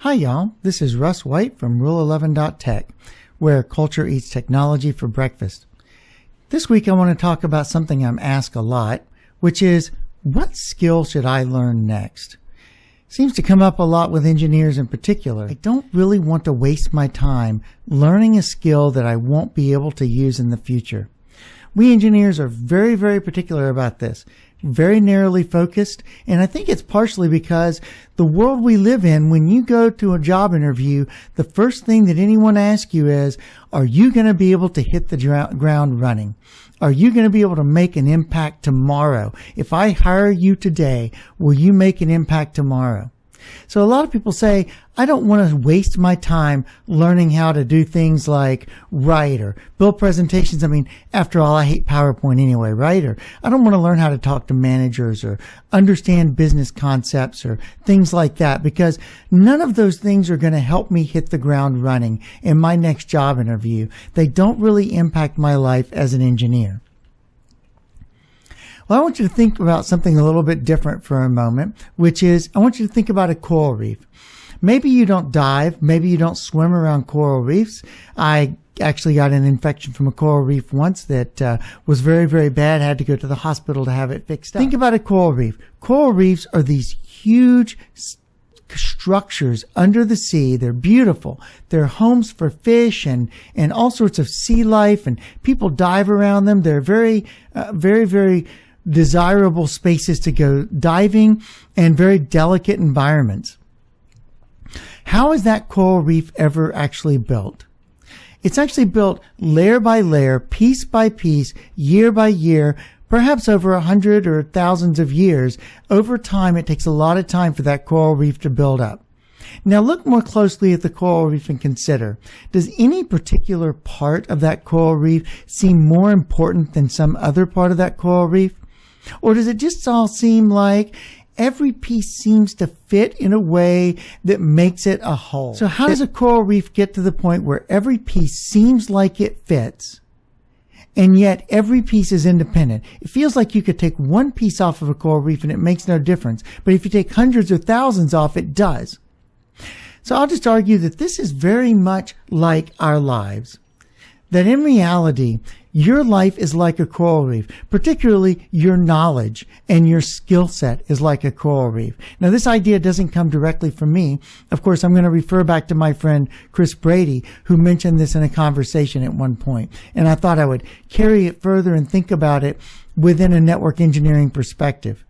Hi y'all, this is Russ White from Rule11.Tech, where culture eats technology for breakfast. This week I want to talk about something I'm asked a lot, which is, what skill should I learn next? Seems to come up a lot with engineers in particular. I don't really want to waste my time learning a skill that I won't be able to use in the future. We engineers are very, very particular about this, very narrowly focused, and I think it's partially because the world we live in, when you go to a job interview, the first thing that anyone asks you is, are you going to be able to hit the ground running? Are you going to be able to make an impact tomorrow? If I hire you today, will you make an impact tomorrow? So a lot of people say, I don't want to waste my time learning how to do things like write or build presentations. I mean, after all, I hate PowerPoint anyway, right? Or I don't want to learn how to talk to managers or understand business concepts or things like that, because none of those things are going to help me hit the ground running in my next job interview. They don't really impact my life as an engineer. Well, I want you to think about something a little bit different for a moment, which is I want you to think about a coral reef. Maybe you don't dive. Maybe you don't swim around coral reefs. I actually got an infection from a coral reef once that was very, very bad. I had to go to the hospital to have it fixed up. Think about a coral reef. Coral reefs are these huge structures under the sea. They're beautiful. They're homes for fish and all sorts of sea life, and people dive around them. They're very, very desirable spaces to go diving and very delicate environments. How is that coral reef ever actually built? It's actually built layer by layer, piece by piece, year by year, perhaps over 100 or thousands of years. Over time, it takes a lot of time for that coral reef to build up. Now look more closely at the coral reef and consider, does any particular part of that coral reef seem more important than some other part of that coral reef? Or does it just all seem like every piece seems to fit in a way that makes it a whole? So how does a coral reef get to the point where every piece seems like it fits, and yet every piece is independent? It feels like you could take one piece off of a coral reef and it makes no difference. But if you take hundreds or thousands off, it does. So I'll just argue that this is very much like our lives. That in reality, your life is like a coral reef, particularly your knowledge and your skill set is like a coral reef. Now, this idea doesn't come directly from me. Of course, I'm going to refer back to my friend Chris Brady, who mentioned this in a conversation at one point. And I thought I would carry it further and think about it within a network engineering perspective.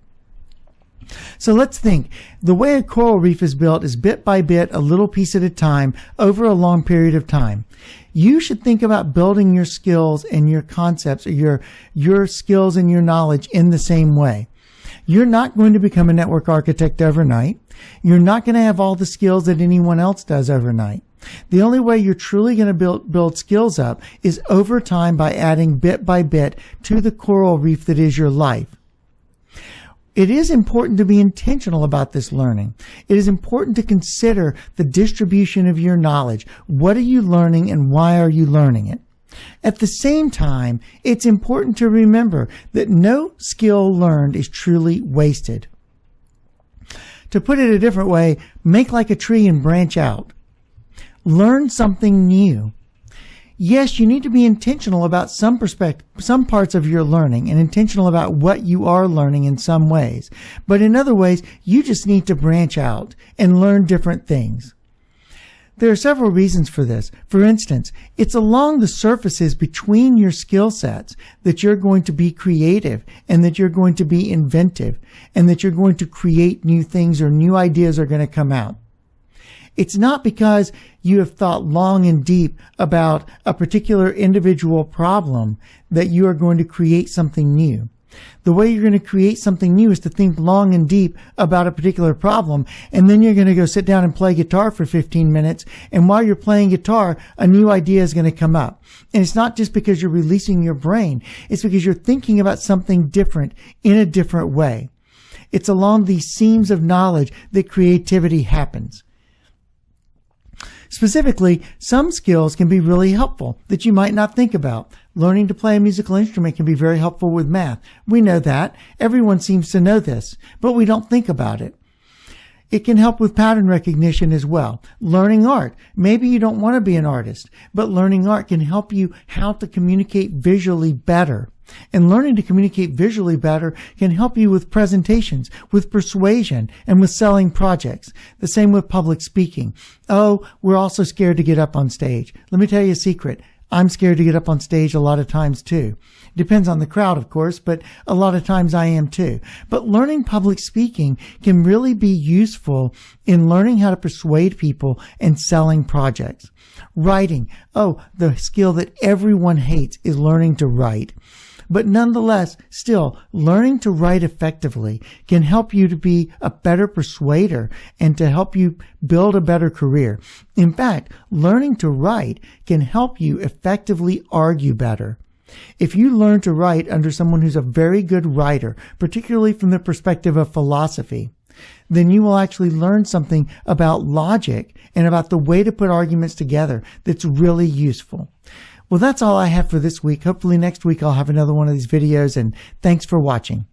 So let's think. The way a coral reef is built is bit by bit, a little piece at a time, over a long period of time. You should think about building your skills and your concepts, or your skills and your knowledge in the same way. You're not going to become a network architect overnight. You're not going to have all the skills that anyone else does overnight. The only way you're truly going to build skills up is over time by adding bit by bit to the coral reef that is your life. It is important to be intentional about this learning. It is important to consider the distribution of your knowledge. What are you learning and why are you learning it? At the same time, it's important to remember that no skill learned is truly wasted. To put it a different way, make like a tree and branch out. Learn something new. Yes, you need to be intentional about some parts of your learning, and intentional about what you are learning in some ways. But in other ways, you just need to branch out and learn different things. There are several reasons for this. For instance, it's along the surfaces between your skill sets that you're going to be creative, and that you're going to be inventive, and that you're going to create new things, or new ideas are going to come out. It's not because you have thought long and deep about a particular individual problem that you are going to create something new. The way you're going to create something new is to think long and deep about a particular problem, and then you're going to go sit down and play guitar for 15 minutes, and while you're playing guitar, a new idea is going to come up. And it's not just because you're releasing your brain, it's because you're thinking about something different in a different way. It's along these seams of knowledge that creativity happens. Specifically, some skills can be really helpful that you might not think about. Learning to play a musical instrument can be very helpful with math. We know that. Everyone seems to know this, but we don't think about it. It can help with pattern recognition as well. Learning art. Maybe you don't want to be an artist, but learning art can help you how to communicate visually better. And learning to communicate visually better can help you with presentations, with persuasion, and with selling projects. The same with public speaking. Oh, we're also scared to get up on stage. Let me tell you a secret. I'm scared to get up on stage a lot of times too. Depends on the crowd, of course, but a lot of times I am too. But learning public speaking can really be useful in learning how to persuade people and selling projects. Writing. Oh, the skill that everyone hates is learning to write. But nonetheless, still, learning to write effectively can help you to be a better persuader and to help you build a better career. In fact, learning to write can help you effectively argue better. If you learn to write under someone who's a very good writer, particularly from the perspective of philosophy, then you will actually learn something about logic and about the way to put arguments together that's really useful. Well, that's all I have for this week. Hopefully next week I'll have another one of these videos, and thanks for watching.